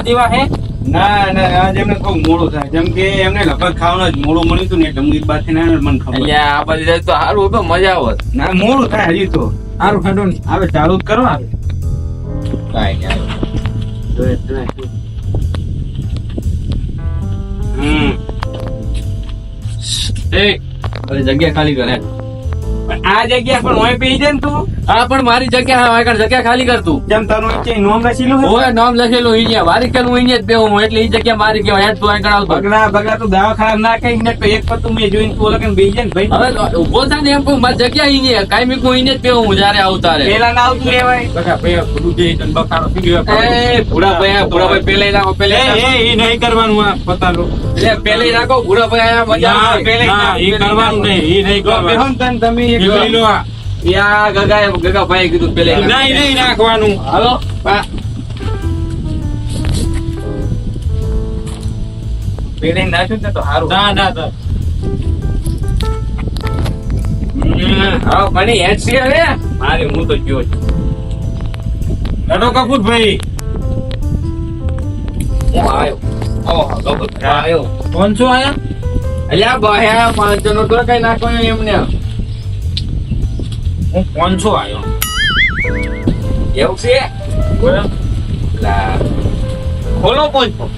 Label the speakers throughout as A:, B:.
A: દેવા હે ના ના આજ એમને થોડું મોડું થાય જેમ કે એમને લગભગ ખાવાનું જ મોડું મળ્યું હતું ને એટલે હું બાદ થી મને ખબર
B: આ બધી તો સારું તો મજા આવત
A: ના મોડું થાય હજી તો સારું ખાડો ને હવે ચાલુ જ કરો આવે
B: જગ્યા ખાલી કરે
A: આ જગ્યા પણ હોય પી જાય ને તું
B: હા પણ મારી જગ્યા ખાલી કર તું
A: જેમ તારું એક નોમ લખેલું
B: ઓય નામ લખેલું અહીંયા મારી કે હું અહીંયા જ બેહું એટલે એ જગ્યા મારી કહેવાય તું આગળ આવતો
A: બગડા તું દાવા ખરાબ ના કઈ ને એક પતું મેં જોઈને તું લખીને બેસી જાય ને ભાઈ
B: હવે ઉભો થાય ને એમ કહું મારી જગ્યા અહીંયા કાઈ મી કોઈ અહીંયા જ બેહું જયારે આવતા રે
A: પેલા ના આવતું લેવાય બગા ભાઈ બધું દે તને બખાડો પી ગયો
B: એ ભૂરા ભાઈ પેલે રાખો પેલે
A: એ નહીં કરવાનું આ પતાલો
B: એટલે પેલે રાખો ભૂરા ભાઈ આયા મજા આવે
A: પેલે ઈ કરવાનું નહીં કરવાનું તમે એક લઈ લો
B: યા ગગા ભાઈ કીધું પેલે
A: નહીં નાખવાનું
B: હાલો
A: પેલે નાખ્યું ને તો સારું ના
B: હા મને હેડ છે હવે
A: મારે હું તો ગયો છું લડો કપૂરભાઈ
B: આવ્યો
A: 500 આયા
B: અલ્યા બહ્યા 500 નો તો કઈ નાખો એમને
A: હું 500 આયો
B: એવું છે
A: ખોલો 500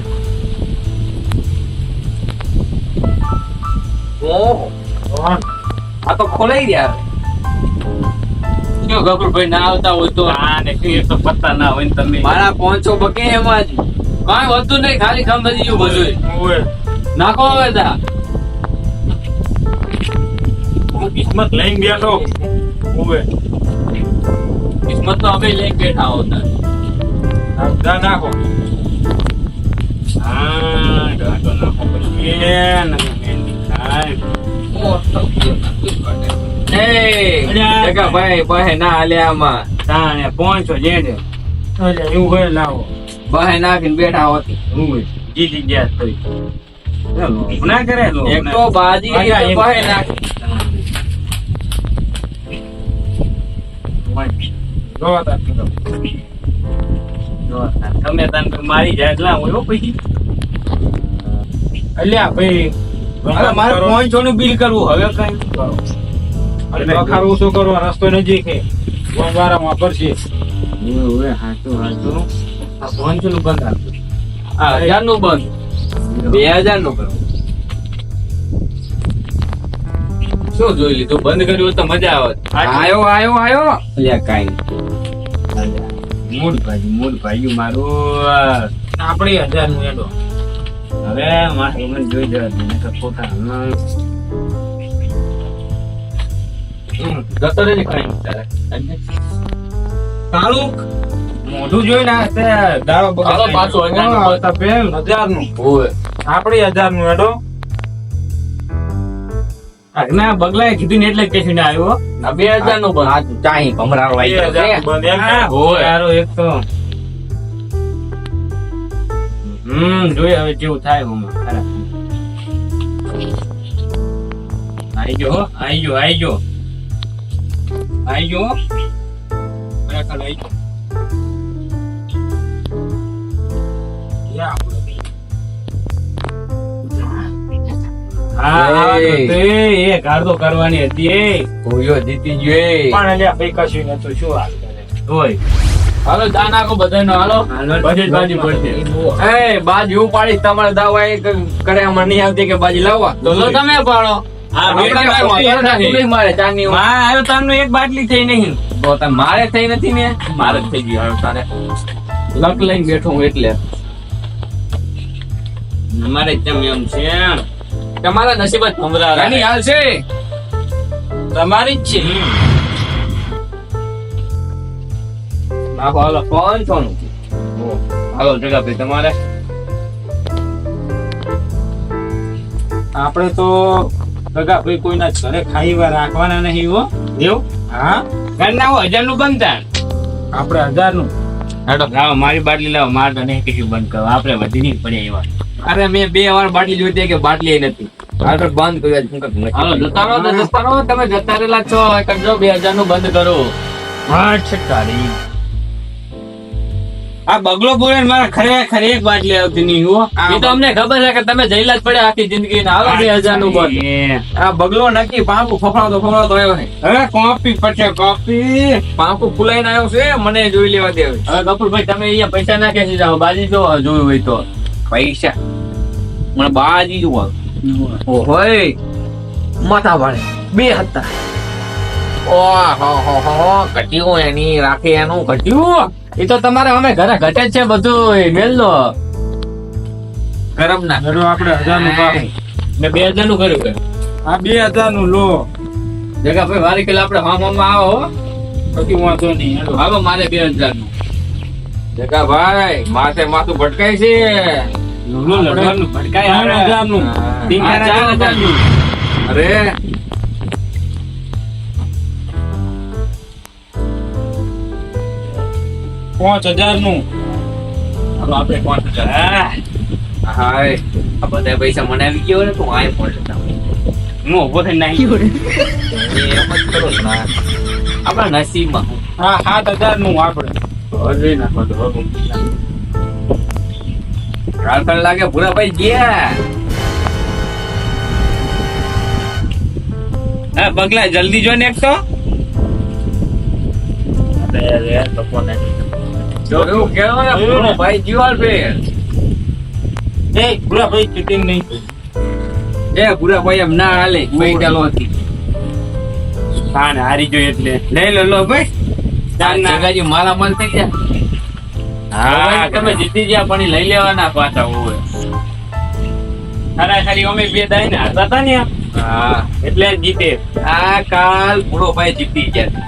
B: આ તો ખોલાઈ ગયા જો ગફુરભાઈ ના આવતા હોય તો
A: એ તો પત્તા ના હોય ને તમે
B: મારા 500 બકે એમાં જ કાંઈ વધુ નહીં ખાલી ખમ બધી ગયું બધું નાખો હવે તા
A: કિસ્મત લઈને બેઠો ઓવે
B: કિસ્મત તો અમે લઈને બેઠા હોતા
A: દા નાખો ગાંઠો નાખો પછી
B: ભાઈ બહે ના હાલ્યા આમાં
A: તાણે 500 જેડે એવું હોય લાવો
B: બહે નાખીને બેઠા હોતી
A: જીતી ગયા તો ના કરે
B: એક તો બાજી બહે નાખી
A: તમે તને મારી જાય એટલા હોય પછી અલ્યા ભાઈ મારે 500 નું બિલ કરવું હવે કઈ શું કરો રસ્તો નજીક છે વારામાં પડશે હાચું આ 500 નું બંધ આપજો
B: 1000 નું બંધ 2000 નું કરો શું જોઈ લીધું બંધ કર્યું તો મજા આવે આયો અલ્યા કાઈ
A: મૂડ ભાઈ મારું આપણે 1000 નું એડો હવે મારે જોઈ જવા ખોટા
B: જતો રહેજે કાઈ
A: તાલુક મોઢું જોઈને દાડો
B: પાછું
A: 1000 નું આપણે 1000 નું એડો ના બગલાએ કીધું ને એટલે કેસી ને આવ્યો
B: 2000 નું બંધ ચાહી ભમરારો
A: એક તો જોઈએ હવે કેવું થાય ખરાબ આઈ ગયો ખરેખર આઈ ગયો એક આડો કરવાની હતી
B: જીતી ગયો
A: પણ અલ્યા ભાઈ કશું નતું શું હાલ કરે તોય
B: હાલો દા નાખો બધાનો હાલો બજેટ બાજી પડશે એ બાજી હું પાડી તમારે દાવા એ કરે મને નહીં આવતી કે બાજી લાવવા તો તમે પાડો મારે ચાંદની
A: આવ્યો તમને એક બાટલી થઈ નહીં
B: તો મારે થઈ નથી ને મારે જ થઈ ગયું તારે લક લઈને બેઠો હું એટલે
A: અમારે તેમ એમ છે
B: તમારા નસીબ જ ભમરા હાલ છે
A: તમારી જ છે
B: નાખો હાલો 500 નું હાલો જગા ભાઈ તમારે
A: આપણે તો જગા ભાઈ કોઈના ઘરે ખાઈવા રાખવાના નહીં હો એવું હા ઘરના 1000 નું બનતા આપણે 1000 નું લાવો મારી બાટલી લાવો મારે તો નહીં કશું બંધ કરો આપણે વધી નહીં પડે એવા
B: અરે મેં 2 વાર બાટલી જોઈ હતી કે બાટલી નથી. આગળ બંધ કર્યું આજ હું કંઈક હાલો જતા રહો ને, જતા રહો. તમે જતા રહેલા છો કરજો 2000 નું બંધ કરો.
A: આ બગલો બોલે ને મારા ખરેખર એક બાટલી આવતી નહીં હો.
B: એ તો અમને ખબર છે કે તમે જઈલા જ પડ્યા આખી જિંદગી ને. હાલો 2000 નું બંધ. આ બગલો નક્કી પાંપુ ફફડાતો આવ્યો છે.
A: હવે કોપી પછી કોપી
B: પાંપુ ફૂલાઈને આવ્યો છે, મને જોઈ લેવા દે. હવે કપૂરભાઈ તમે અહીંયા પૈસા નાખે છે, જાઓ બાજી જો જોયું હોય તો. પૈસા મને બાજી જોવા. ઓહોય માથા ભાડે 2 હતા. ઓહો ઘટ્યું એની રાખે એનું ઘટ્યું. એ તો તમારે અમે ઘરે ઘટે જ છે બધું. મેલ લો ગરમ ના
A: ઘરો આપણે 1000 નું ભાવ
B: ને 2000 નું કર્યું કે
A: આ 2000 નું લો.
B: જગા ભાઈ વારી કે આપણે માં આવો
A: પછી વાંધો નહીં. હેલો.
B: હાલો મારે 2000 નું. જગા ભાઈ માથે માથું ભટકાય છે.
A: લો લગન નું ભટકાય 8000 નું.
B: આ 4000 નું. અરે
A: 5000 નું.
B: હાલો આપણે 5000. હાય આ બધા પૈસા મને આવી ગયો ને તું આય ફોન લેતા
A: હું ઉભો થઈને નાહી.
B: એમ જ કરો ના આપણા નસીબમાં.
A: હા 7000 નું આપણે.
B: અરે નાખો તો રાતણ લાગે ભૂરા ભાઈ ગયા.
A: હા બગલા જલ્દી જો ને એક તો.
B: અરે તો કોને જો એવું કેવો ને ભૂરો ભાઈ જીવાલ પે.
A: એ પૂરા ભાઈ ચીટિંગ નહીં.
B: એ ભૂરા ભાઈ એમ ના હાલે ભાઈ ચાલો હતી.
A: હા ને હારી જોઈ એટલે લઈ લો ભાઈ.
B: જગાજી મારા મન થઈ ગયા. હા તમે જીતી ગયા પણ ઈ લઈ લેવાના પાછા હોય.
A: ખરી અમે 2 દાઈ ને હારતા હતા ને
B: હા
A: એટલે જીતે.
B: આ કાલ ભૂરો ભાઈ જીતી ગયા.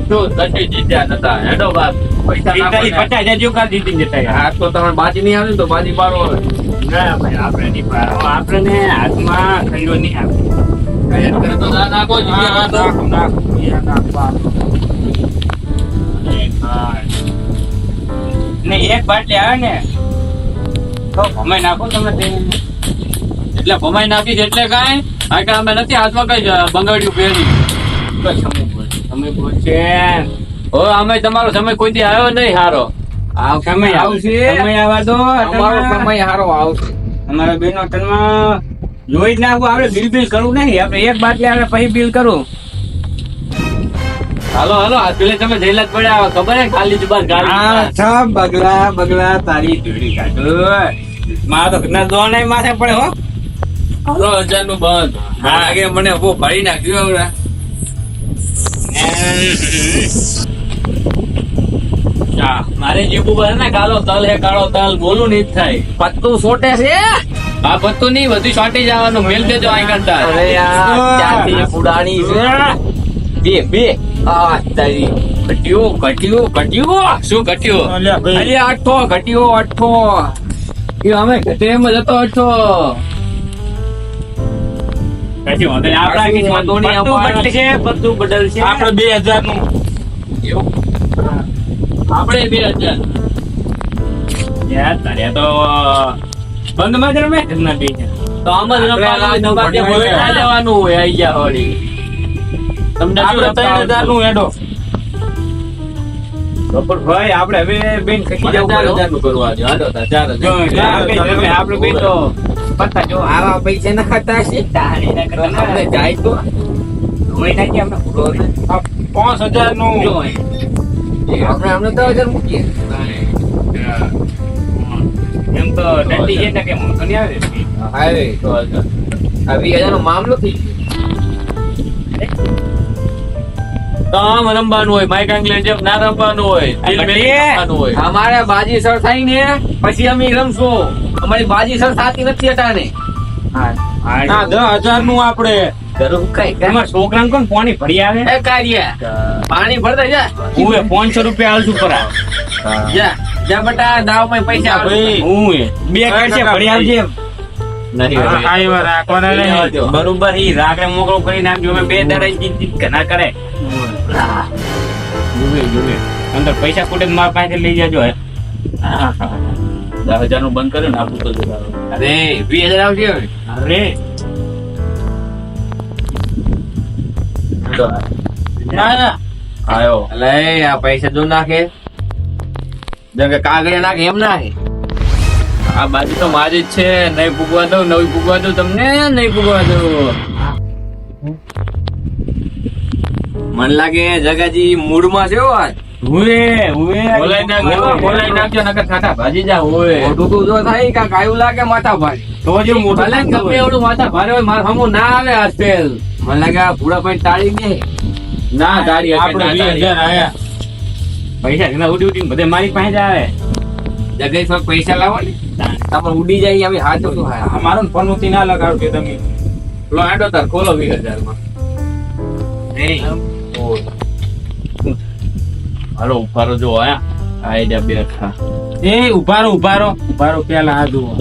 B: શું દસે જીત્યા નતા. હેડો બાપ પૈસા ના
A: 50,000 જેવું કાલ જીતી જતા.
B: હા તો તમે બાજી નહીં આવે તો બાજી પાડો હવે.
A: ના ભાઈ આપણે નહીં પાડો. આપણે હાથમાં ખરીદો નહીં આવે.
B: તો નાખો જીત્યા તો.
A: ને એક બાટલી આવે ને તો અમે નાખો તમે તે.
B: એટલે ભમાઈ નાખી એટલે કાંઈ આ કે અમે નથી હાથમાં કઈ બંગાડ્યું પહેરી.
A: તમે બોલશે
B: ઓ અમે તમારો સમય કોઈ દી આવ્યો નહીં હારો.
A: સમય આવશે. સમય આવવા દો.
B: અમારો સમય હારો આવશે.
A: અમારા બેનો ટનમાં જોઈ જ નાખવું. આપણે બિલ કરવું નહીં. આપણે એક બાટલી આવે પછી બિલ કરું.
B: હાલો હાલો આ પેલે તમે જઈલા જ પડ્યા ખબર હે ખાલી જુબાન ગાડી.
A: બગલા તારી ધૂળી કાઢો. મારા તો ઘરના દો નહીં માથે પડે હો.
B: હાલો 1000 નું બંધ.
A: હા.
B: લાગે મને બહુ ભારી નાખ્યું હવે. મારે જીવું પડે ને કાળો તલ હે કાળો તલ બોલું નહીં થાય. પત્તું સોટે છે. આ પત્તું નહીં બધું સોટી જવાનું. મેલ દેજો આઈ કરતા. અરે યાર ત્યાંથી પુડાણી છે. બે આ તારી ઘટ્યું શું ઘટ્યું?
A: અલ્યા ભાઈ.
B: અરે 8 ઘટ્યો. એ અમે ઘટે એમ જ હતો 8.
A: કશું વાંધો નહીં. આપણા
B: કશું વાંધો નહીં.
A: પત્તું બદલ છે. પત્તું બદલ છે. આપણે 2000 નું.
B: આપણે 2000.
A: યાર તારે તો બંધમાં જ રમે ઘરના બે જણ.
B: તો આમ જ રમવાનું હોય. તમારે ત્યાં ભોય ના લેવાનું હોય. આઈ ગયા હોળી. તમને શું
A: આપણે 3000 નું હેડો. ભાઈ આપણે હવે બેન ખસી જવું પડે.
B: 4000 નું કરવા દો. હાલો તા 4000.
A: જો આપણે બે તો પત્તા જો આવા પૈસા ના ખાતા છે. તારે ના કરતા
B: આપણે જાય તો
A: હોય નાખી આપણે પૂરો ને. 5000 નું
B: જો આપણે અમને 10,000 મૂકીએ.
A: એમ તો દંડી છે ને કે મોટો નહીં આવે.
B: હાય તો આ 20,000 નો મામલો થઈ તો આમ રમવાનું હોય. માઇક આંગલે જેમ ના રમવાનું હોય. દિલ મેં રમવાનું હોય. અમારે બાજી સર થાય ને પછી અમે રમશું. અમારી બાજી સર થતી નથી અટાણે.
A: હા 10,000 નું આપણે
B: કરું કઈ
A: એમાં છોકરાને કોણ પાણી ભરી આવે.
B: એ કાર્ય પાણી ભરતા જા.
A: હું 500 રૂપિયા આલશું પરા.
B: જા જા બટા દાવ માં પૈસા
A: ભાઈ હું બે કરશે ભરી આવજે.
B: નહીં
A: રાખવાના નહીં. બરોબર ઈ રાગડે મોકળો કરી નાખજો. અમે 2 દાડા જીત ઘણા કરે. જોવે અંદર પૈસા કુટે મારા પાસે લઈ જાજો.
B: 10,000 નું બંધ કર્યું ને આપું તો જતા રહો.
C: અરે 20,000 આવશે હવે.
A: અરે ના ના
B: આયો
C: અલે આ પૈસા જો નાખે જેમ કે કાગળિયા નાખે એમ નાખે.
B: આ બાજુ તો મારી જ છે. નહીં પૂગવા દઉં, નવી પૂગવા દઉં તમને, નહીં પૂગવા દઉં.
C: મને લાગે જગાજી મૂડમાં છે હો આજ.
B: બોલાઈ નાખજો નકર ખાટા ભાજી જા હોય.
C: મોઢું તો જો થાય કાંઈક આયું લાગે માથા ભાઈ.
A: તો જે મોટું
B: ભલે ગમે એવડું માથા ભારે હોય, મારે હમું ના આવે આ સ્પેલ.
C: મને લાગે આ ભૂરા ભાઈ ટાળી દે.
B: ના ગાડી હશે,
A: આપણે
B: ના
A: 20,000
B: ગાડી.
A: આયા પૈસા ઘણા ઉડી ઉડીને બધે મારી પાસે જ આવે.
C: જગાઈ પર પૈસા લાવો ને તમે ઉડી જાય અમે હાથ તો
A: આ મારો ફોન ઉતી ના લગાડજો તમે.
B: લો આડો તાર ખોલો 20,000 માં. હાલો ઉભારો જો આયા આઈડિયા બેઠા.
A: એ ઉભારો પેલા આ જુઓ.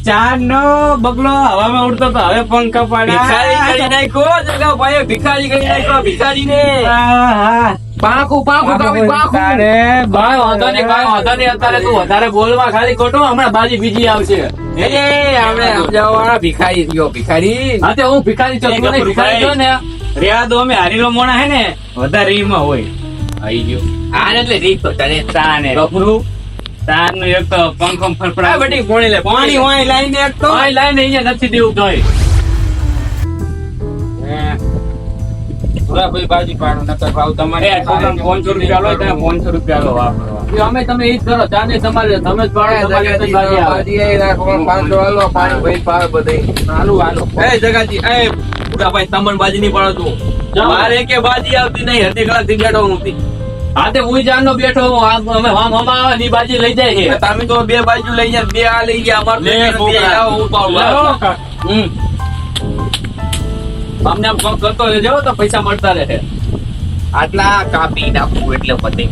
A: ચાર નો બગલો હવામાં ઉડતો તો હવે પંખ
C: ભિખારી કરી નાખ્યો જગા ભાઈ, ભિખારી કરી નાખ્યો ભિખારીને. પાંખું પાંખું કાપી પાંખું.
B: ભાઈ વાંધો નહીં, ભાઈ વાંધો નહીં. અત્યારે તું વધારે બોલવા ખાલી ખોટું, હમણાં બાજી બીજી આવશે.
C: આપણે સમજાવવાળા ભિખારી થયો ભિખારી.
B: હા તે હું ભિખારી છું, તું નહીં ભિખારી છો ને.
A: રેવા દો અમે હારીલો મોણા હે ને વધારે રીમાં હોય.
B: આઈ ગયો
C: આને એટલે રીત તો તને
A: તાને
B: કપરું.
A: તાર નું એક તો પંખો
C: આ
A: ફરફડા
C: બધી પોણી લે પાણી હોય લાઈને એક તો
B: આઈ લાઈને અહીંયા નથી દેવું તોય.
A: પૂરા ભાઈ બાજી પાડો નકર ભાવ તમારે
B: એ છોકરાને 500 રૂપિયા લો, તમે 500 રૂપિયા લો વાપરવા. એ અમે તમે ઈ જ કરો, ચાને તમારે તમે જ પાડો, તમારે જ બાજી આવે.
C: બાજી આઈ રાખો 500 હાલો પાણી ભાઈ પાવ બધે
A: હાલું હાલો.
C: એ જગાજી એ પૂરા ભાઈ તમન બાજી નહીં પાડો તું.
B: જાઓ.
C: મારે કે બાજી આવતી નહીં, અડધી કલાક થી બેઠો હું નથી.
B: હા તે હું જાનનો બેઠો હું. અમે હમ આવે ની બાજી લઈ જાય છે.
C: તમે તો બે બાજુ લઈ ગયા, બે આ લઈ ગયા, અમારે
A: લે,
C: તો બે
A: છોકરા.
C: આવો હું પાડું.
A: લાવો.
B: હમ અમને આમ કોક કરતો રહેજો તો પૈસા મળતા રહે.
C: આટલા કાપી નાખું એટલે પતે.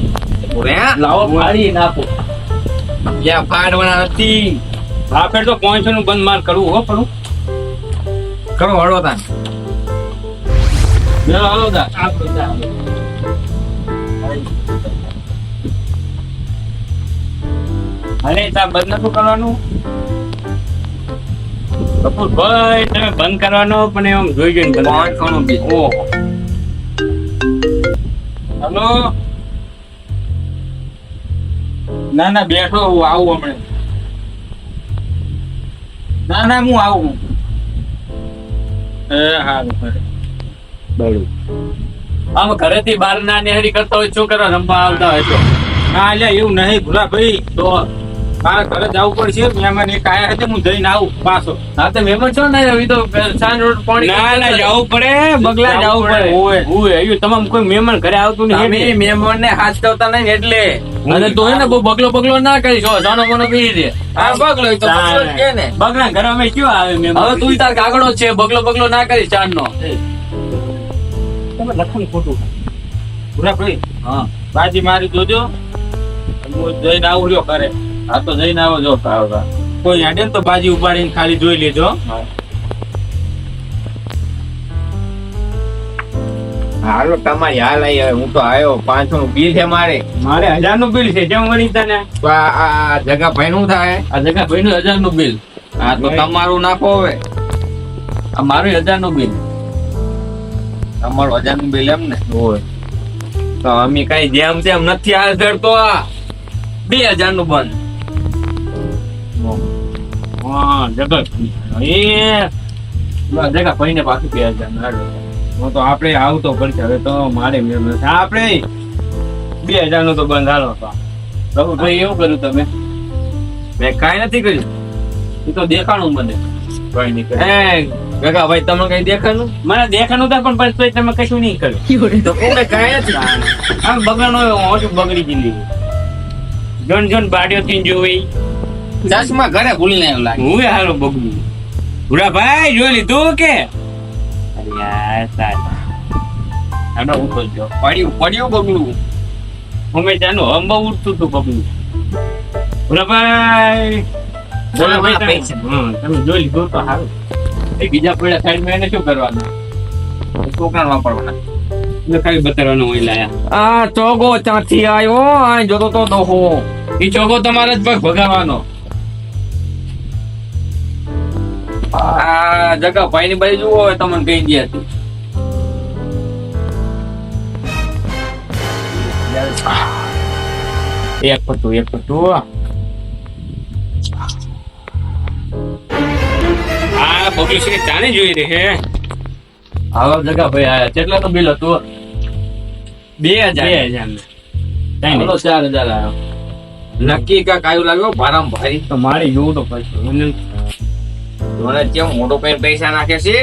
B: લાવો ફાડી નાખો.
C: ત્યાં ફાડવાના નથી.
A: આ ફેર તો 500 નું બંધ માર કરવું હો પણ
C: કરો હળો તાન.
B: બેલો હાલો દા. આ પૈસા હાલો.
A: અરે તા બંધ નતું કરવાનું. કપૂરભાઈ તમે બંધ કરવાનો પણ એમ જોઈ જોઈને બંધ
C: 500 નું બિલ.
A: ઓહો હલો ના ના બેઠો હું આવું હમણાં. ના હું આવું. એ હારું
B: બળું. આમ ઘરેથી બહાર ના નેહરી કરતા હોય, છોકરા રમવા આવતા હોય તો.
A: ના અલ્યા એવું નહીં ભૂલા ભાઈ તો મારા ઘરે જવું પડશે. મહેમાન એક આયા હતા, હું જઈને આવું પાછો.
B: હા તે મહેમાન છો ને એ તો સાંજ રોડ પાણી
A: જવું પડે બગલા જવું પડે. ઓય એવું તમામ કોઈ મહેમાન ઘરે આવતું
C: તમે
A: નહીં.
C: મહેમાન ને હાચવતા નહીં એટલે.
B: અને તું હે ને બહુ બગલો ના કરીશ. જાનો મનો પી દે.
C: આ બગલો ઈ તો બગલો જ કે ને.
A: બગલા ઘરે અમે ક્યાં આવે મહેમાન?
B: હવે તું તાર કાગડો છે, બગલો ના કરીશ ચાંદ નો.
A: તમે લખવાનું ખોટું. ભૂરા ભાઈ
B: હા
A: બાજી મારી જોજો. હું જઈને આવું રહ્યો ઘરે.
B: હા તો જઈને આવો જો.
A: કોઈ હેડે ને તો બાજી ઉપાડીને ખાલી જોઈ લેજો.
C: હાલો તમારી હાલ આઈ હવે. હું તો આવ્યો 500 નું બિલ છે મારે.
A: મારે 1000 નું બિલ છે જેમ વળી તને.
C: તો આ જગા ભાઈ નું થાય.
B: આ જગા ભાઈ નું 1000 નું બિલ.
C: હા તો તમારું નાખો હવે.
B: આ મારું 1000 નું બિલ.
C: તમારું 1000 નું બિલ એમ ને. તો અમે કઈ જેમ તેમ નથી હાજર તો આ 2000 નું બંધ.
A: હા જગત એ
B: જગા ભાઈ ને પાછું 2000 નું હાલો.
A: હું તો આપણે આવતો પડશે હવે તો મારે મેળ નથી. આપણે 2000 નું તો બંધ હાલો તો.
B: બાબુ ભાઈ એવું કર્યું તમે?
C: મેં કાંઈ નથી કર્યું.
B: એ તો દેખાણું મને.
A: કોઈ નહીં કરે.
C: એ ગગા ભાઈ તમને કઈ દેખાનું?
A: મને દેખાનું હતા પણ પછી તમે કશું નહીં કર્યું.
C: તો કોને કાંઈ નથી.
A: આમ બગડનો ઓછું બગડી જિંદગી. જોન બાડીઓ થી જોઈ.
C: ચશ્મા ઘરે ભૂલી આવ્યો લાગે.
A: હું હાલો બગડું. ભૂરા ભાઈ જોઈ લીધું કે? અરે યાર સાહેબ. આનો ઉઠો જો.
C: પડ્યું બગલું.
A: અમે ત્યાંનું હંબા ઉઠતું હતું બગડું. ભૂરા ભાઈ. ભૂરા ભાઈ તમે જોઈ લીધું તો સારું.
B: એ બીજા પડ્યા સાઈડ માં એને શું કરવાનું?
C: છોકરાને વાપરવાના.
A: એટલે ખાલી બતાવવાનો હોય લાયા.
C: આ ચોગો ત્યાંથી આવ્યો આ જોતો તો દોહો.
A: ઈ ચોગો તમારે જ પગ ભગાવાનો.
C: આ જગા ભાઈ ની બાજુ જુઓ હવે તમને કહી દે તું.
A: એક પટ્ટું. આ બબલુ શ્રી ચાને જોઈ રહી હે.
C: હાલો જગા ભાઈ આયા કેટલાનું બિલ હતું? 2000.
A: 2000
C: હાલો 4000 આવ્યો. નક્કી કાંક આવ્યું લાગ્યો ભારામ ભારી.
A: તો મારી જોવું તો પછી મને
C: જોને કેમ મોટો કઈ પૈસા નાખે છે.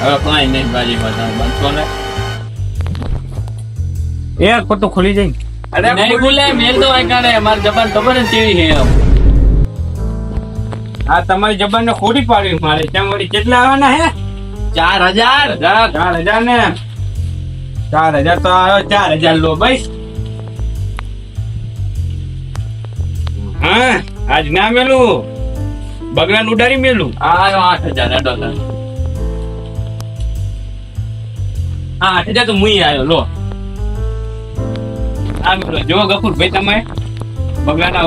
B: હવે કાંઈ નહીં બાજી બધા બનશો ને.
A: એક પટ્ટું ખોલી જાય.
C: અરે
B: નહીં બોલે મેલ તો આ કાઢે મારી જબાન ખબર જ કેવી છે એમ.
A: આ તમારી જબાન ને ખોટી પાડવી મારે. ત્યાં વળી કેટલા આવવાના હે?
B: 4000.
A: 4000 ને 4000 તો આવ્યો. 4000 લો ભાઈ. હા આજ ના મેલું બગલા ઉડાડી મેલું.
B: આવ્યો 8000 અડો તાર.
A: હા 8000 તો મુઈ આવ્યો લો. આ મેલો જો ગફુરભાઈ તમે બગલા ના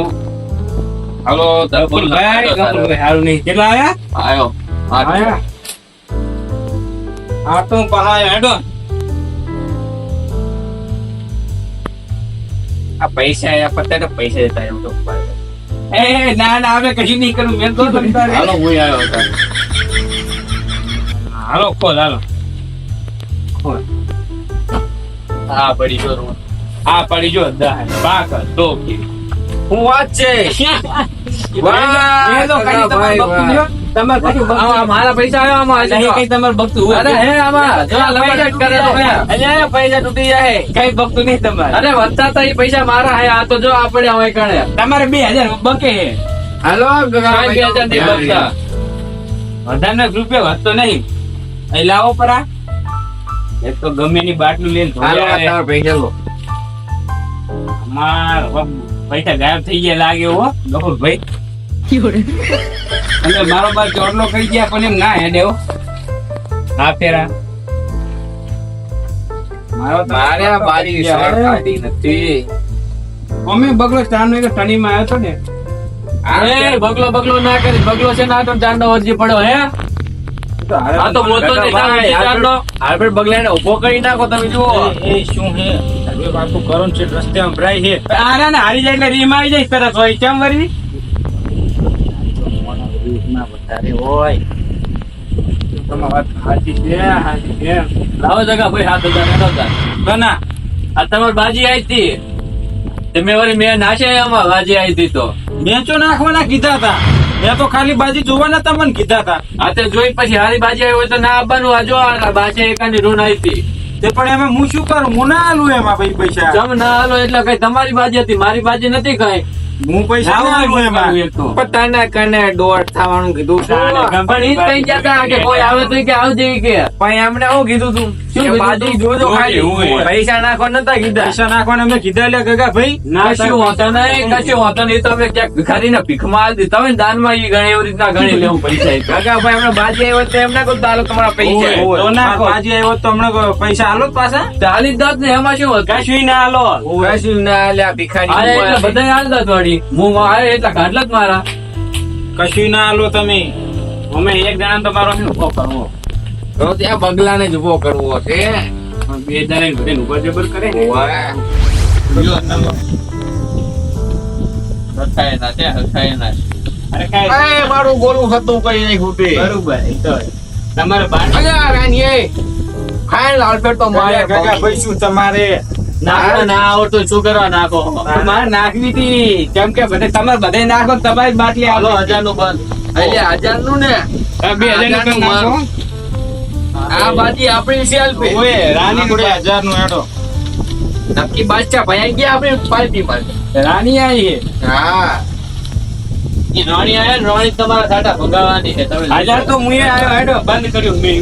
B: હાલો
A: ગફુરભાઈ સારું નહીં. કેટલા આવ્યા?
B: આવ્યો 8000.
A: આ તો પહાય હેડો.
C: આ પૈસા આયા પત્તા તો પૈસા દેતા એમ તો.
A: એ ના આપણે કશું નહીં કરું. મેં તો
B: હાલો હું આવ્યો તાર.
A: હાલો ખોલ હાલો.
B: હા પડી ગયો રૂમ.
A: આ પડી જો 10 પાકલ તો
C: હું વાત છે. મારા પૈસા આવ્યા આમાં અરે હે આમાં જો લપટ કરે તો હે.
A: પૈસા તૂટી જાય કઈ ભક્તું નહીં તમારે.
C: અરે વધતા તા ઈ પૈસા મારા હે. આ તો જો આપણે હવે કણે
A: તમારે 2000 બકે હે.
C: હાલો
B: કાંઈ 2000 નહીં બચતા.
A: વધારે રૂપિયા વધતો નહીં. અહીં લાવો પરા. એક તો ગમે ની બાટલું લઈને
C: હાલો
A: ધોયા
C: તારા પૈસા લો.
A: પૈસા ગાયબ થઈ ગયા લાગે હો ગફુરભાઈ. અને મારો બાર ચોટલો કરી ગયા પણ એમ ના હેડે હો. હા ફેરા મારો તો
C: મારે આ બારી શોર્ટ કાઢી નથી.
A: અમે બગલો ચાનો એક ટણીમાં આવ્યો તો ને.
B: એ બગલો ના કરી. બગલો છે ના તો ચાંદો વરજી પડ્યો હે. આ તો બોલતો જ નહીં. ચાંદો
C: આપણે બગલાને ઉભો કરી નાખો તમે જુઓ.
A: એ શું હે હવે પાછું કરો છે રસ્તે અંભરાય છે. આરા ને હારી જાય એટલે રીમ આવી જાય તરત હોય કેમ વરી હોય. તમારી વાત સાચી છે.
B: લાવો જગા ભાઈ 7000 અડો તાર.
A: બના
B: આ તમારી બાજી આવી હતી. તમે વળી મેં નાશે આમાં બાજી આવી હતી તો.
A: મેચો નાખવાના કીધા હતા. મેં તો ખાલી બાજી જોવાના તમને કીધા હતા.
B: આ તે જોઈ પછી હારી બાજી આવી હોય તો ના આવવાનું. આ જો આ બાજી એકાની રૂન આવી હતી.
A: તે પણ એમાં હું શું કરું? હું ના આલું એમાં ભાઈ પૈસા.
B: જમ ના હાલો એટલે કઈ તમારી બાજી હતી. મારી બાજી નથી કઈ.
A: હું પૈસા ના આલું એમાં.
C: પતાના કને દોડ થવાનું કીધું.
B: પણ ઈ જ કઈ જતા કે કોઈ આવે તો કે આવજે કે.
C: પણ એમને શું કીધું તું?
B: શું
C: કે
B: કીધું
C: બાજી
B: તું?
C: જોજો ખાલી.
A: હોય.
C: પૈસા નાખવા નતા કીધા.
A: પૈસા નાખવાના અમે કીધા એટલે ગગા ભાઈ ના
B: કશું હોતા નહીં. કશું હોતા નહીં. તમે ક્યાંક ભિખારીને ભીખમાં આલી દીધી. તમે દાનમાં ઈ ગણે એવી રીતના ગણી લેવું પૈસા ઈ તો.
C: કાકા ભાઈ હમણાં બાજી આવ્યો તો એમને કહું તાલો તમારા પૈસા.
A: હોય. તો નાખો. બાજી આવ્યો તો હમણાં પૈસા આલો જ પાછા.
B: ચાલી જ દત ને એમાં શું હતું?
A: કશું ના આલો.
C: કશું ના લ્યા ભિખારી.
B: આ એટલે બધા હાલ દત વળી. હું આવે એટલે કાઢલા જ મારા.
A: કશું ના આલો તમે. અમે એક જણા તો મારો ઉભો કરવો.
C: તો ત્યાં બગલાને જ ઉભો કરવો છે.
A: બે જણા બધે ઉપર જબર કરે.
B: હરખાયેના છે હરખાયેના.
A: અરે કાંઈ
C: મારું ગોલું હતું કઈ નહીં ખૂટે.
A: બરોબર એ તો તમારે બાર
C: અલ્યા રાણીએ ખાય લાલપેટ તો મારે
A: ગગા ભાઈ શું તમારે
B: નાખો ના આવડતું શું કરવા નાખો.
A: તમારે નાખવી હતી કેમ કે બધે તમારે બધે નાખો તો તમારી જ બાટલી
B: હાલો
A: આલો.
B: 1000 નું બંધ.
C: એટલે 1000 નું ને
A: 2000 નું નાખો.
C: આ બાજી આપણી સેલ પે
A: ઓય રાણી જોડે 1000 નું હેડો.
C: નક્કી બાદશાહ ભાઈ ગયા આપણે પાર્ટી માં.
A: રાણી આવી છે.
C: હા
B: ઈ રાણી આયા ને રાણી તમારા સાટા ભગાવાની છે. તમે
A: 1000 તો મુએ આવ્યો હેડો બંધ કર્યું મેં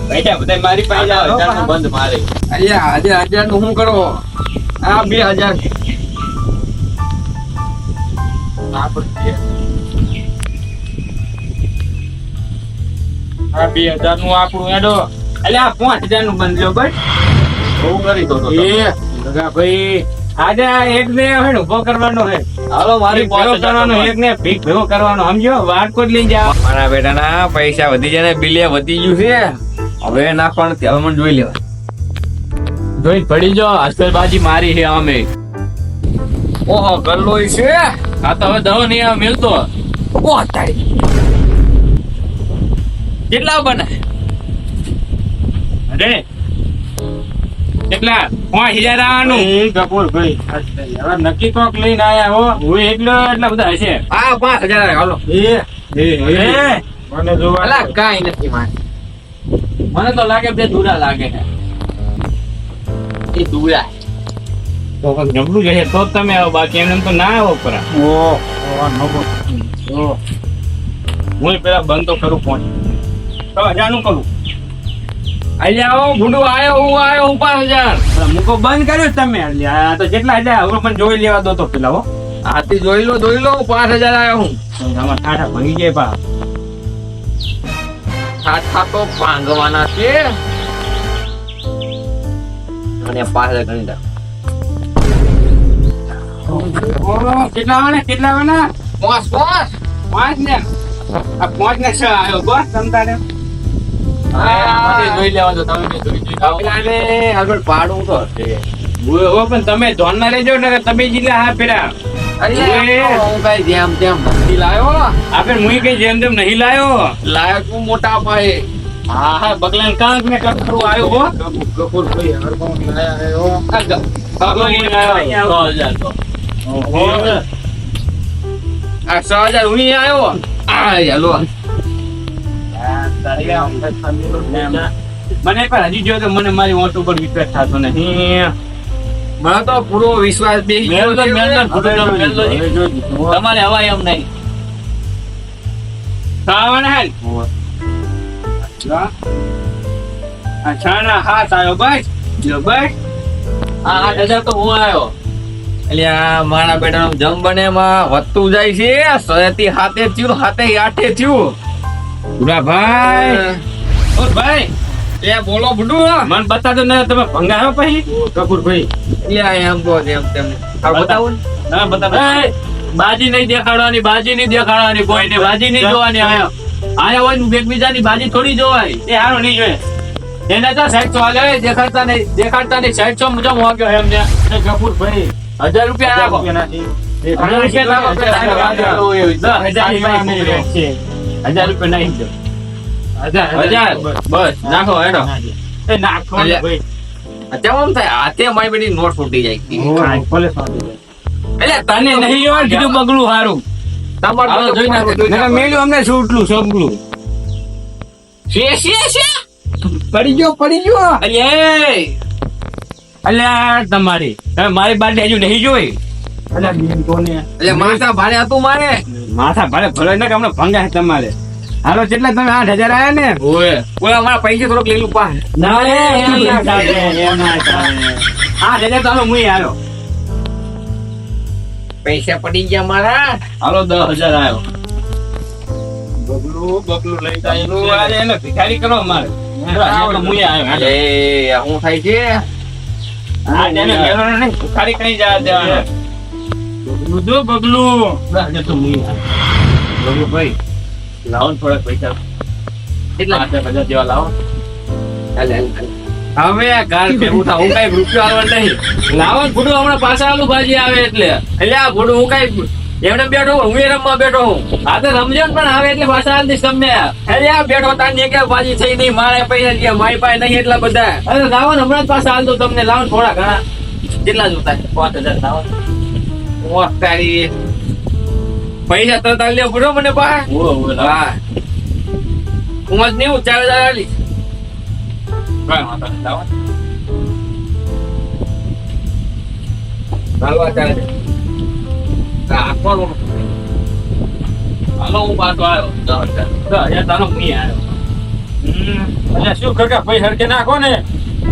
A: બેટા બધા મારી પાસે આવો.
B: 1000 નું બંધ મારે.
C: અલ્યા આજે 1000 નું શું કરો? આ 2000
A: આ 2000 નું આપણું હેડો. એટલે આ 5000 નું બંધ લ્યો બસ.
C: બહુ કરી દો તો તમે.
A: એ લગા ભાઈ આજે આ એક ને હે ને ઉભો કરવાનો હે.
C: હાલો મારી
A: ભેગો
C: 5000
A: કરવાનો એક ને ભીખ ભેગો કરવાનો સમજો વાટકો જ લઈ જાવ.
C: મારા બેટાના પૈસા વધી જાય ને બિલિયા વધી ગયું છે હવે નાખવાનું હવે મને જોઈ લેવા.
B: જોઈ પડી જો અસલબાજી મારી છે અમે.
C: ઓહો ગલ્લો ઈ છે.
B: આ તો હવે દવો નહીં આવે મિલતો.
C: ઓ તારી કેટલા બને?
A: અરે કેટલા 5000 આવવાનું. એ કપૂર ભાઈ હવે નક્કી કોક લઈને આયા હો. હું એકલો એટલા બધા હશે.
C: આ 5000 હાલો.
A: મને જોવા
C: અલા કાઈ નથી મારે.
B: મને તો લાગે બે દૂરા લાગે છે.
C: એ દુડા
A: તો કંઈક જબરું જશે તો જ તમે આવો બાકી એમને તો ના આવો પરા. હું પેલા બંધ તો કરું 5000 નું કરું.
C: અહીંયા આવો ભૂંડું આયો હું 5000.
A: મૂકો બંધ કર્યો જ તમે. આ તો કેટલા હજાર હવે મને જોઈ લેવા દો તો પેલા હો.
C: આથી જોઈ લો 5000 આયો હું.
A: આમાં ઠાઠા ભંગી જાય પા.
C: ઠાઠા તો ભાંગવાના છે અને 5000 ગણી દો.
A: કેટલા આવવાના કેટલા આવવાના?
C: પોસ
A: 5 ને આ 5 ને 6 આવ્યો બસ તમતારે.
B: જોઈ લેવા દો તમે જોઈ
C: પેલાને આગળ પાડું તો હશે.
A: ઓ પણ તમે ધોન ના લેજો ને તમે જીલા હા પેલા.
C: અરે
A: ઓએ.
C: હું કઈ જેમ તેમ નથી લાયો.
A: આપણે મુઈ કઈ જેમ તેમ નહીં લાયો.
C: લાયો તું મોટા ભાઈ.
A: હા હા બગલાન કાંક ને કાંક ખરું આવ્યો હો.
C: કપૂર ભાઈ હર કોણ લાયો.
A: બગલો મુઈ આવ્યો.
B: 6000 તો.
A: ઓહો.
C: આ 6000 હું આવ્યો. આ યાલો
A: મને પણ હજી જો તો મને મારી ઓટ ઉપર વિશ્વાસ થતો નહીં.
C: મને તો પૂરો વિશ્વાસ બેસી ગયો છે.
B: તમારે હવા એમ નહીં.
A: ખાવાના હે અચ્છા ના હાથ આવ્યો બસ જો બસ.
B: આ 8000 તો હું આવ્યો.
C: એટલે આ મારા બેટાનું જમ બને એમાં વધતું જાય છે. 100 હાથે થયું 7 8 થયું.
A: બુડા ભાઈ ઓ ભાઈ
C: એ બોલો બુડુ.
A: મન બતાતો ને તમે ભંગાયો પછી કપૂર ભાઈ.
C: એટલે એમ તો જેમ તેમ આ બતાવો ને.
A: હા બતાવો.
B: એ, બાજી નહીં દેખાડવાની બાજી નહીં દેખાડવાની કોઈને બાજી નહીં જોવાની આયા આયા હોય ને એકબીજાની બાજી થોડી જોવાય.
A: એ હારું નહીં જોઈએ.
B: એને તો 700 હાલે દેખાડતા નહીં 700 મુજબ વાગ્યો એમ ને.
A: એ કપૂર ભાઈ
B: 1000 રૂપિયા રાખો.
A: 1000 નથી.
B: 1000 રૂપિયા રાખો.
A: 1000 રૂપિયા નહીં દો.
B: 1000 બસ નાખો હેડો.
A: એ નાખો ને ભાઈ.
C: અત્યારે આમ થાય હાથે મારી બેટી નોટ ફૂટી જાય.
A: ભલે સાંભળી જાય.
C: એટલે
A: તને નહીં હોય કીધું બગલું હારું.
C: તમારે
B: હાલો, જોઈ નાખો, જોઈ
A: નકર મેલ્યું અમને છૂટલું સબલું.
C: છે
A: પડી ગયો
B: અરે
A: અલ્યા તમારી હવે મારી બાટી હજુ નહીં જોઈ. અલ્યા બેન કોને
C: એટલે માથા ભાડે હતું મારે.
A: માથા ભાડે ભલે ને કે હમણાં ભંગા છે તમારે. હાલો કેટલા તમે 8000 આયા ને?
C: ઓય ઓલા મારા પૈસા થોડોક લઈ લઉં પા.
A: ના રે એમ ના ચાલે, એમ ના ચાલે. 8000 તો હાલો મુઈ હાલો.
C: પૈસા પડી ગયા મારા.
B: હાલો 10000 આવ્યો.
A: બગલું લઈ જાય આજે એને ભિખારી કરો મારે. હાલો મુઈ આવ્યો હાલો.
C: એ હું થાય છે.
A: આ જેને મેળવવાનો નહીં, ભિખારી કઈ જવા દેવાનો. બગલું જો બગલું. આજે તો મુઈ આવ્યો. બગલું ભાઈ લાવો ને થોડાક પૈસા.
C: કેટલા?
A: 5000 જેવા લાવો.
C: હાલે, હાલે. હવે આ ગાળ ભેગું થાવ. હું કઈ રૂપિયો આલવા નહીં.
B: લાવો ને ફૂટું હમણાં પાછા આલુ ભાજી આવે એટલે.
C: એટલે આ ભોડું હું કઈ એમને બેઠો હું એ રમવા બેઠો હું.
B: આ તો રમજો ને પણ આવે એટલે પાછા આલ દઈશ તમને.
C: અરે આ બેઠો તાર કે બાજી થઈ નહીં મારે પૈસા ગયા મારી પાસે નહીં એટલા બધા.
B: અરે લાવો ને હમણાં જ પાછા આલ દઉં તમને. લાવો ને થોડા ઘણા.
C: કેટલા જોતા?
B: 5000 લાવો.
C: ઓહ તારી પૈસા તો તાર લે ભૂડો મને પા. હા હું જ નહીં હું 4000 આલી.
A: લાવો.
C: હાલવા ચાલે રાખવાનું.
B: હાલો હું પાછો આવ્યો.
A: 10,000 તારો મુઈ આવ્યો. અલ્યા શું કાકા પૈસા હરકે નાખો ને.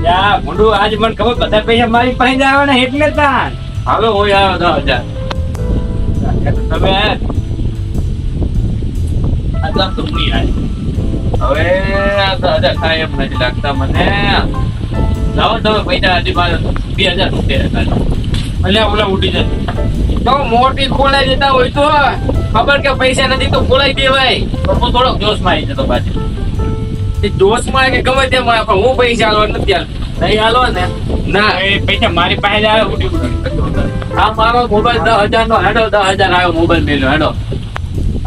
A: યા ભૂંડું આજ મને ખબર બધા પૈસા મારી પાસે જ આવે ને એટલે તાન.
B: હાલો હું આવ્યો 10000.
A: તમે
B: આ તો મુઈ આવ્યો. હવે આ તો 1000 થાય એમ નથી લાગતા મને. લાવો તમે પૈસા હજી મારે 2000 રૂપિયા
A: અલ્યા ઓલા ઉડી જાય.
B: તો મોટી ખોલાઈ જતા હોય તો ખબર કે પૈસા નથી તો ખોલાઈ દેવાય. પણ હું થોડોક જોશમાં આવી જતો પાછી. એ જોશમાં કે ગમે તેમ હોય પણ હું પૈસા હાલવા નથી હાલતો. નહીં હાલો ને ના
A: એ પૈસા મારી પાસે જ આવે ઉડી ઉડી.
B: આ મારો મોબાઈલ 10,000 નો હેડો 10,000 આવ્યો મોબાઈલ મેલ્યો હેડો.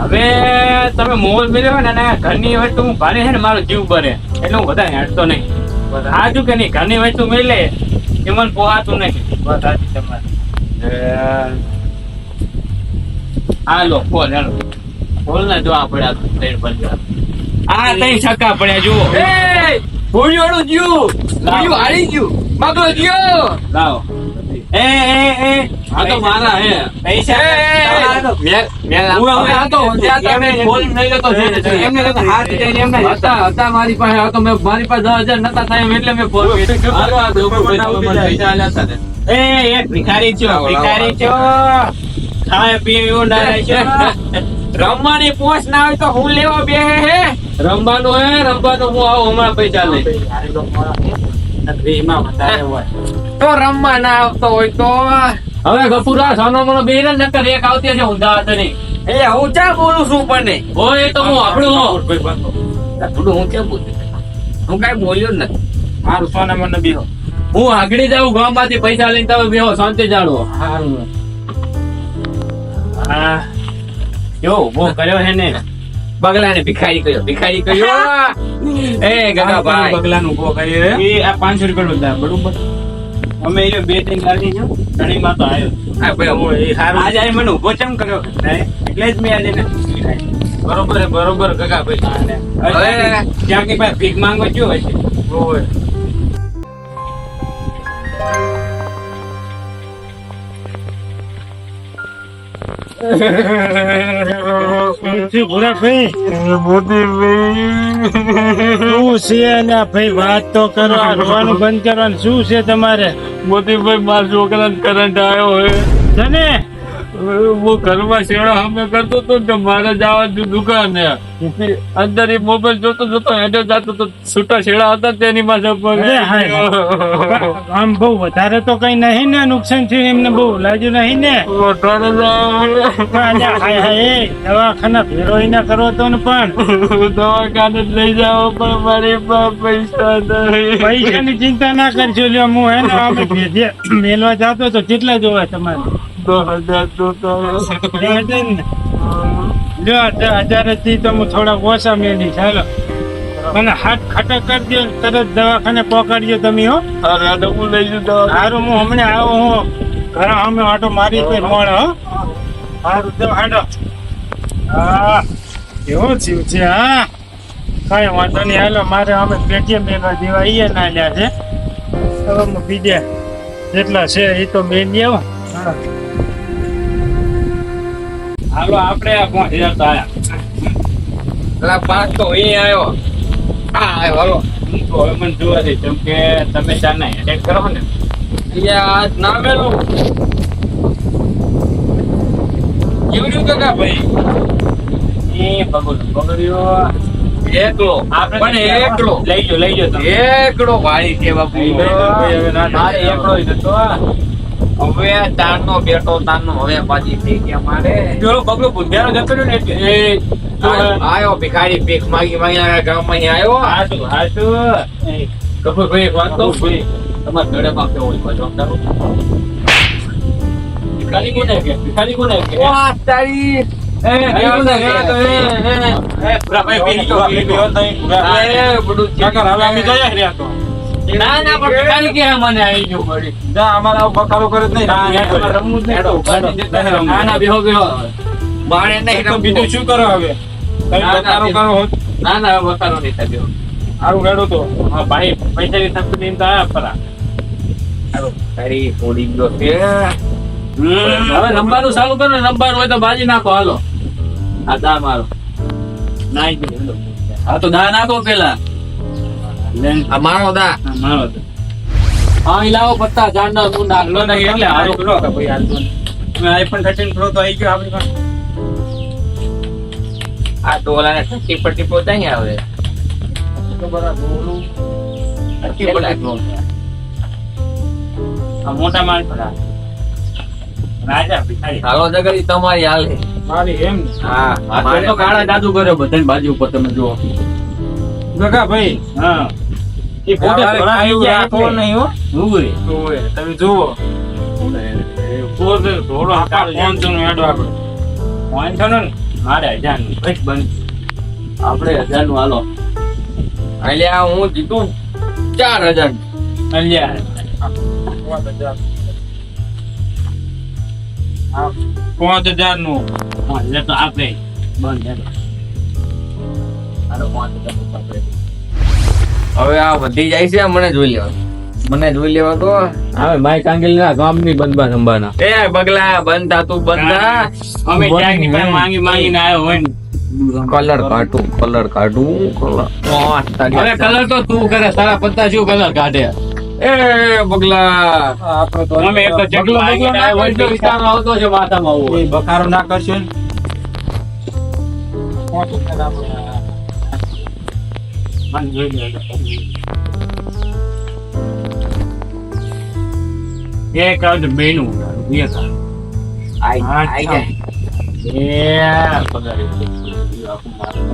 A: હવે તમે મોબાઈલ મેળવ્યો ને અને ઘરની વસ્તુ હું ભારે છે ને મારો જીવ બરે એટલે હું વધારે હેડતો નહીં. આજુ કે નહીં ઘરની વસ્તુ મેલે એ મને પોહાતું નહીં. વાત સાચી તમારી.
B: હાલો ફોન હેડો ફોન ના જોવા પડ્યા ત્રણ પંજા.
A: આ તઈ છક્કા પડ્યા જુઓ.
B: એ ભૂલ્યોનું જ્યું ભૂલ્યું હારી ગયું મગલો જ્યો
A: લાવો. એ
B: આ તો મારા હે
A: પૈસા
B: મારી પાસે આ તો મારી પાસે 10,000 નતા થાય એમ એટલે મેં ફોન
A: એક ભિખારી છો ખાય પીએ એવો ડાય છે. રમવાની પોસ્ટ ના હોય તો હું લેવા બે હે
B: રમવાનું હું આવું હમણાં પૈસા લઈ
A: તો રમવા ના આવતો હોય તો
B: હવે ગફુરા સાનો મનો બે ને નકર એક આવતી છે ઊંધા હાથ નહીં
A: એટલે હું ચા બોલું છું પણ નહીં.
B: હોય તો હું આપણું હું કેમ બોલું હું કઈ બોલ્યો જ નથી.
A: મારું સોના મને બીહો
B: હું આગળ જાઉં ગામ માંથી પૈસા લઈને તમે બેહો શાંતિ જાળવો.
A: હા જો બહુ કર્યો હે ને
B: બગલા ને ભિખારી કર્યો એ ગગા ભાઈ
A: બગલાનું ઉભો કર્યો એ આ 500 રૂપિયા નું બરોબર. અમે એ 2-3 ગાડી છો ઘણીમાં તો આવ્યો.
B: આ ભાઈ
A: આજે આ મને ઉભો ચમ કર્યો એટલે જ મેં આજે ને
B: બરોબર ગગા ભાઈ
A: હવે ક્યાં કે ભાઈ ભીખ માંગવા જો હશે.
D: વાત તો કરો રોવાનું બંધ કરવાનું શું છે તમારે?
C: મોતીભાઈ મારા છોકરાને કરંટ આવ્યો હોય
D: છે ને
C: હું ઘરમાં શેડા સામે કરતો હતો ને મારે જવા દુકાને અંદર એ મોબાઈલ જોતો હેડે જતો તો છૂટા શેડા હતા તેની પાસે
D: અરે આમ બહુ વધારે તો કઈ નહીં ને નુકસાન થયું એમને બહુ લાગ્યું નહીં ને? દવાખાના ફેરોઈ ના કરો તો ને પણ
C: દવાખાને જ લઈ જાવ પણ મારી પાસે પૈસા નહીં.
D: પૈસાની ચિંતા ના કરજો. લ્યો હું હે ને આપણે ભેજે મેલવા જતો તો કેટલા જોવા તમારે?
C: 10,000 જોતા
D: જો 10,000 થી તો હું થોડા ઓછા મેલી. ચાલો મને હાથ ખટક કરી દો તરત દવાખાને પકડજો તમે. હો
C: હું લઈ જઉં
D: સારું હું હમણાં આવો. હું ઘર અમે આટો મારી તો મળે. હો સારું તો હાડો. હા કેવો થયું છે? હા કઈ વાંધો નહીં. હાલો મારે અમે પેટીએ મેળવા દેવા એ ના લ્યા છે. હવે હું બીજે જેટલા છે એ તો મેળવી આવો.
A: હાલો આપણે 5,000 તો આયા.
B: 5 તો અહીં આવ્યો હાલો
A: તો હવે મને જોવા દે કેમ કે તમે ચાર ના એટેક કરો ને
B: યાર ના મેલું
A: કેવડું કાકા ભાઈ એ બગડ્યો
B: એકલો પણ એકલો
A: લઈ જો તમે
B: એકલો ભાઈ છે બાપુ
A: મારે એકલો જ હતો.
B: હવે તારનો બેટો તારનો હવે પાછી થઈ ગયા મારે
A: પેલો બગલો બુદ્ધિયાનો જતો રહ્યો ને એટલે એ
B: આયો ભિખારી ભીખ માગી ગામમાં આવ્યો.
A: હાચું
B: કપૂરભાઈ એક વાત કહું તમારા ઘરે માં કેવો હોય જવાબદારો
A: ભિખારી કોને કે
B: વાહ તારી ના પણ ભિખારી કે મને આવી ગયો મળી
A: અમારા બકાલો કરે જ નહીં
B: ના બેહો બાણે નહીં
A: તો બીજું શું કરો હવે બકાલો કરો
B: ના બકાલો નહીં થાય બેહો
A: સારું રેડો તો હા ભાઈ પૈસાની તકલીફ તો આયા પરા
B: તારી થોડી ગયો છે હવે રમવાનું ચાલુ કરો ને રમવાનું હોય તો બાજી નાખો હાલો આ દા મારો હા તો દા નાખો પેલા આ મારો દા
A: મારો
B: હા લાવો પત્તા જાંડા તું નાખલો
A: નહીં એટલે હારું કરો કે ભાઈ હાલ તો આઈફોન 13 પ્રો તો આવી ગયો આપણી પાસે.
B: આ ટોલા ને ટીપો ટીપો ત્યાં આવે
A: આ મોટા માણસ રાજા ભિખારી
B: હાલો જગરી તમારી હાલ છે.
D: મારી એમ
B: હા આ તો કાળા જાદુ કર્યો બધાની બાજુ ઉપર તમે જુઓ.
D: ગગા ભાઈ
A: હા
D: એ પોતે
A: તમારે
D: ઘણા
A: ખાઈ
D: એવું
A: જાય
D: રાખો
A: એટલે.
D: નહીં હો
A: ઉભરી.
D: ઓય, તમે જુઓ પોતે ઘોડો આખા 500 નો હેડો આપણે
A: વાંધો ને મારે 1000 નું બસ બંધ.
B: આપણે 1000 નું હાલો. અલ્યા હું જીતું 4000.
A: અલ્યા
D: 5000 નું
A: એટલે તો આપણે બંધ હેડો.
B: હાલો 5000 નું આપણે. હવે આ વધી જાય છે મને જોઈ લેવા તો
C: હવે માઈક આંગેલી ના ગામની બંધબા સંભાના
B: એ બગલા બંધ થા તું બંધ થા.
A: અમે ક્યાંકની પાસે માંગીને આવ્યો હોય ને.
B: કલર કાઢું
A: હવે કલર તો તું કરે તારા પત્તા શું કલર કાઢે
B: એ બગલા
D: આપણે તો
A: અમે એક જગલો માંગીને આવ્યો હોય તો વિચારો આવતો છે માથામાં આવું
D: એ બખારો ના કરશો ને 5000 આપણે
A: મને જોઈ લેજો. એક આવજો બેનું બે કાઢ.
B: આઈ જાય.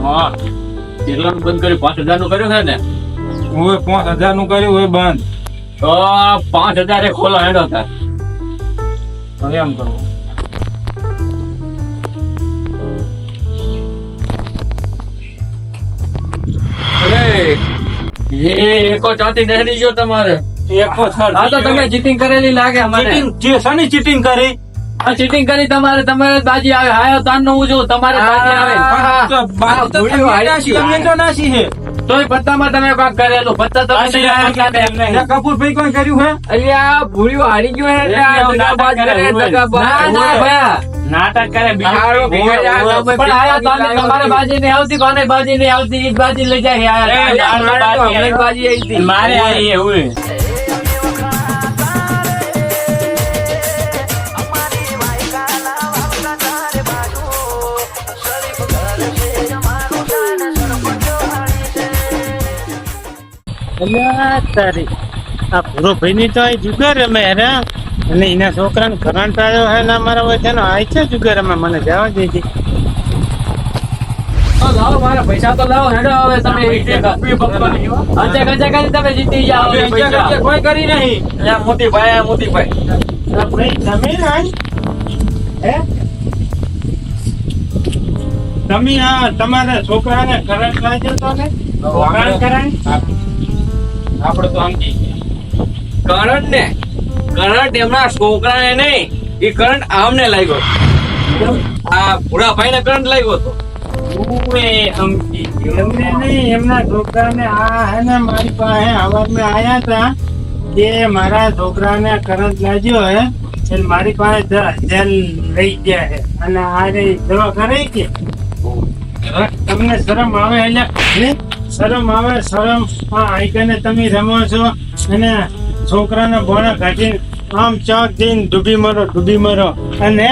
A: હા કેટલાનું બંધ કર્યું 5000 નું કર્યું છે ને
D: ઓય 5000 નું કર્યું હોય બંધ
A: તો 5000 એ ખોલો હેડો થાય
D: હવે એમ કરવું
B: એ એકો ચાંતી નહેરી ગયો તમારે.
D: એકો સર
B: આ તો તમે ચીટિંગ કરેલી લાગે મને.
D: જે શાની ચીટિંગ કરી
B: આ ચીટિંગ કરી તમારે બાજી આવે હાયો તાન નું જો તમારે બાજી આવે.
D: તો બાપ તો
B: ભૂલ્યું, હારી
D: નાસી,
B: ગયું.
D: તમે તો નાસી છે
B: તોય પત્તામાં તમે કાંક કરેલું પત્તા તો
A: પાછી
B: તમે
D: ત્યાં કપૂરભાઈ કોઈ કર્યું હે
B: અલ્યા ભૂલ્યું હારી ગયું હે એટલે આ
A: એટલે
B: દગાબાજ
A: નાટક કરે,
B: કરે, દગાબાજ.
A: ના, ના,
B: ભયા.
A: નાટક કરે બીજું.
B: હારો ભેગા જાય. પણ આયા તાને તમારે બાજી નહીં આવતી કોને બાજી નહીં આવતી ઈ જ બાજી લઈ જાય
A: એ,
B: આયા.
A: મારે તો
B: હમણાં જ બાજી આવી હતી.
A: મારે આ એવું
D: અલ્યા તારી આ પૂરો ભાઈ ની તો આ જુગાર રમે હેરે અને એના છોકરાને કરંટ આવ્યો હે ને અમારા હોય તેનો આ છે જુગાર રમે મને જવા દેજે
B: તો લાવો મારા પૈસા તો લાવો હેડો હવે તમે અંચે ગંચે કરી તમે જીતી જાઓ હવે પૈસા.
D: કોઈ કરી નહીં
B: અલ્યા મોટી ભાઈ મોટી ભાઈ
D: ભાઈ તમે ના હે તમે આ તમારા છોકરાને કરંટ લાગ્યો તો ને વગાડ કરાય આપણે તો સમજી ગયા
B: કરંટ એમના છોકરાને નહીં એ કરંટ આમને લાગ્યો. આ ભૂરા ભાઈ ને કરંટ લાગ્યો હતો.
D: એમને નહીં એમના છોકરાને આ હે ને મારી પાસે હવારમાં આયા હતા કે મારા છોકરાને કરંટ લાગ્યો હે એટલે મારી પાસે 10,000 લઈ ગયા હે અને આ રે દવા કરે કે તમને શરમ આવે એટલે શરમ આવે શરમ આઈકને તમે રમો છો અને છોકરાને બોણા કાઢીને આમ ચોક જઈને ડૂબી મરો અને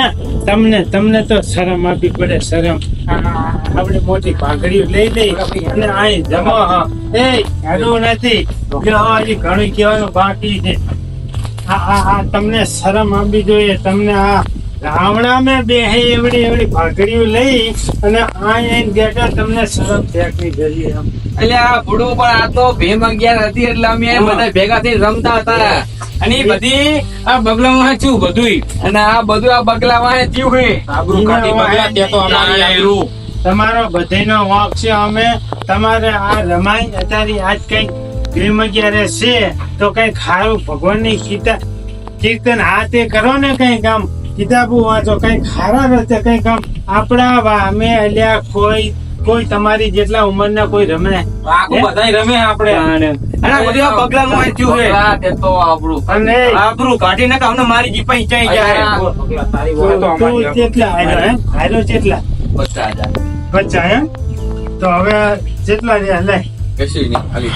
D: તમને તો શરમ આપવી પડે શરમ આપણે મોટી ભાગડીઓ લઈ લઈ અને અહીં જમો એ હારું નથી લ્યો, હજી ઘણું કહેવાનું બાકી છે આ તમને શરમ આપવી જોઈએ તમને આ ગામડામાં બેહે એવડી ભાગડીઓ લઈ અને અહીં બેઠા તમને શરમ ફેંકવી જોઈએ એમ
B: એટલે આ ભૂડું પણ આ તો ભીમ 11 હતી એટલે અમે બધા ભેગા થઈને રમતા હતા.
A: અને ઈ બધી આ બગલામાં શું બધું
B: અને આ બધું આ બગલામાં થયું છે.
A: આબરૂ કાઢી બગલા ત્યાં તો અમારી આયરું.
D: તમારો બધાયનો વાંક છે અમે તમારે આ રમાય અત્યારે આજ કઈક ભીમ 11 છે તો કઈક ખારું ભગવાનની કીર્તન હાથે કરો ને કઈક આમ કિતાબો વાંચો કઈક ખારા રસ્તે કઈક આમ આપણા અમે અલ્યા કોઈ તમારી જેટલા ઉંમરના કોઈ રમે
A: આખું બધાય રમે આપણે અને આ બધું આ બગલાનું આ થયું છે.
B: બગલા તે તો આપણું
D: અને
A: આબરૂ કાઢી નાખે અમને મારી જીપાઈ ચાઈ જાય
D: તું કેટલા હાર્યો કેટલા
B: 50,000
D: બચ્ચા હે તો હવે જેટલા રહ્યા લે
B: કશું નહીં ખાલી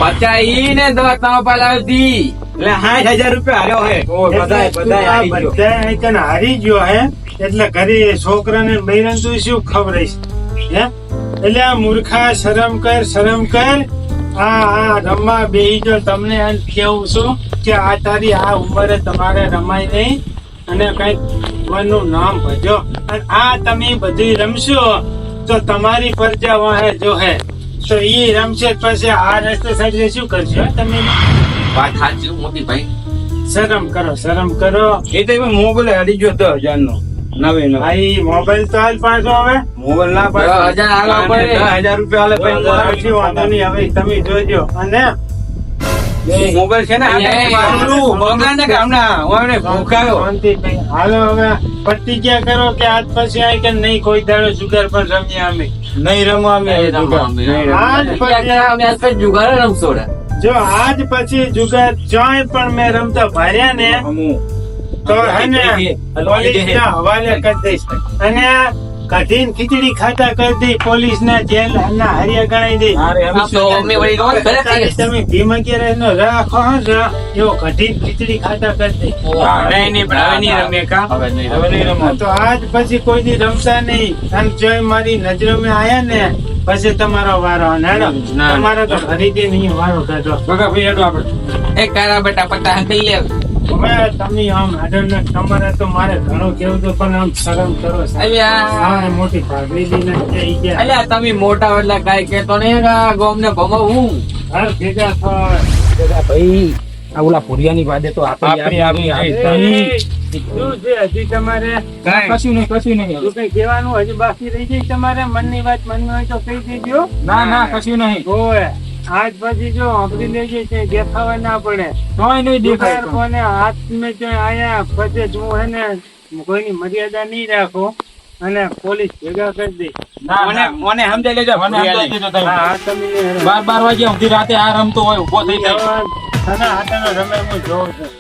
B: 50 ઈ ને દવા તમારા પાસે લાવી
A: એટલે 60,000 રૂપિયા હાર્યો હે બધાય આવી ગયો.
D: બધાય કને હારી ગયો હે એટલે ઘરે છોકરાને બૈરન તું શું ખબર હે એટલે આ મૂર્ખા શરમ કર આ રમવા બેહી જો તમને એમ કેવું છું કે આ તારી આ ઉંમરે તમારે રમાય નહીં અને કઈક ભગવાનનું નામ ભજો અને આ તમે બધી રમશો તો તમારી પરજા વાહે જો હે તો ઈ રમશે પછી આ રસ્તે સાઈડ શું કરશો તમે
B: વાત સાચી મોટી ભાઈ.
D: શરમ કરો
E: એ તો એમાં મોબાઈલ અડી ગયો 10,000 નો નવે નો
D: ભાઈ મોબાઈલ તો હાલ પાછો હવે
E: મોબાઈલ ના પાડે
B: 10,000 આલવા પડે.
E: 10,000 રૂપિયા આલે પછી
D: પછી વાંધો નહીં હવે તમે જોજો અને
E: મોબાઈલ છે ને આ બગાને કામના ઓને ભૂખાયો
D: શાંતિભાઈ, હાલો હવે પ્રતિજ્ઞા કરો કે આજ પછી આય કે નહીં કોઈ દાડો જુગાર પર રમીએ અમે
E: નહીં રમવા અમે
B: નહીં રમવા અમે.
D: આજ પછી
B: અમે આજ પછી જુગાર રમશો રે.
D: જો આજ પછી જુગાર ચોય પણ મેં રમતા ભાર્યા ને તો હે ને પોલીસના હવાલે કરી દઈશ અને કઢીને ખીચડી ખાતા કરી દઈ પોલીસ ના જેલ ના હરિયા ગણાઈ દઈ
B: આમ તો અમે વળી રોજ ઘરે ખાઈએ.
D: તમે ભીમ અગિયાર નો રાખો હો જો એવો કઢીને ખીચડી ખાતા કરી દઈ
A: નહીં પણ હવે નહીં રમે કા
B: હવે નહીં
E: હવે નહીં રમવા
D: તો આજ પછી કોઈ દી રમતા નહીં અને જોઈ મારી નજરોમાં આયા ને પછી તમારો વારો નેડો
A: ના.
D: તમારો તો ખરીદી નહીં વારો કાઢો
E: બગા ભાઈ હેડો આપણે
B: એ કારા બેટા પટ્ટા હંકલી લે.
D: હવે તમે આમ હાડર ને તમારે તો મારે ઘણું કેવું તો પણ આમ શરમ કરો
B: અલ્યા.
D: સારી મોટી ભાગલી ને જઈ ગયા
B: અલ્યા તમે મોટા એટલે કાઈ કેતો નહીં કે આ ગામને ભમાવું.
D: ઘર ભેગા થાય
E: ભાઈ આ ઓલા પુરિયાની વાદે તો
D: આપણી શું છે હજી તમારે
E: કશું નહીં
D: શું કઈ કહેવાનું હજી બાકી રહી જાય તમારે મનની વાત મનમાં હોય તો કહી દેજો
E: ના કશું નહીં
D: ઓય આજ પછી જો આપડી લઈ જાય છે દેખાવા ના પડે
E: તોય નહીં
D: દુકાન કોને હાથ મેં જો આયા પછી હું હે ને કોઈની મર્યાદા નહીં રાખો અને પોલીસ ભેગા કરી દે
E: મને સમજાઈ લેજો મને સમજાઈ દીધો તમે
D: હા તમે
E: 12 વાગ્યા સુધી રાતે આ રમતો હોય ઉભો થઈ જાય
D: તને હાથનો રમે હું જોઉં છું